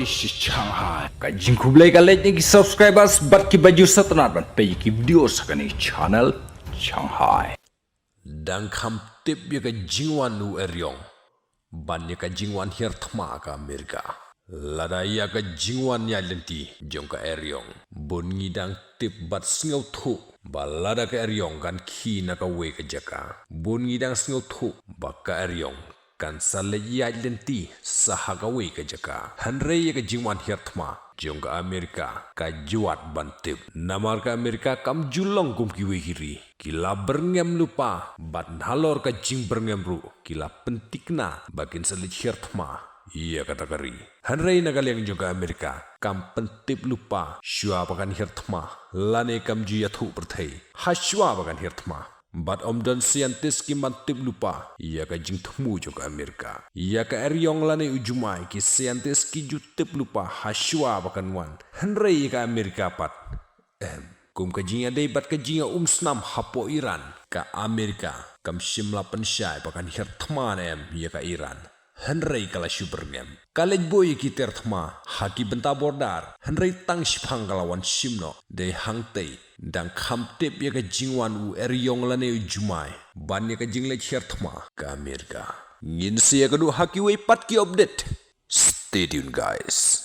Shanghai. Kajing kublai kalet ni subscribers bat ki baju satnat ban pe ki video sakani channel Shanghai. Dan kam tip ya ka jingwan nu eryong. Ban ya ka jingwan hier thma ka Amerika. Lada ya ka jingwan ya lenti jong ka eryong. Bon ngi dang tip bat sngau thu. Ba lada ka eryong kan ki na ka we ka jaka. Bon ngi dang sngau thu ba ka eryong. Kan sale ya lenti sahaga we ka jaka. Hanre ya ka jingwan hier thma. Jong ka Amerika ka juat bantip. Namar ka Amerika kam julong kum ki we hiri. Kila berngem lupa bat nhalor ka jing berngem ru. Kila pentikna bakin selit hier thma. Iya kata kari. Hanrei nagal yang jong ka Amerika kam pentip lupa. Shua bakan hier thma. Lane kam ju yathu perthai. Hashua bakan hier thma. Bat om don scientist ki mantip lupa. Iya ka jing thmu jong ka Amerika. Iya ka eryong lane ujumai ki scientist ki jutip lupa. Hashua bakan wan. Hanrei ka Amerika pat. Kum ka jinga day bat ka jinga snam hapo Iran. Ka Amerika kam shimla pensyai bakan her thman ya ka Iran. Hanrei kala super game. Kalej boy ki ter thma haki benta bordar. Hanrei tang shipang kalawan shimno. Day hangtei. Dan kam tip ya ka jingwan u eryong lane ujumai. Ban ya ka jingle her thma ka Amerika. Ngin siya ka du haki way pat ki update. Stay tuned guys.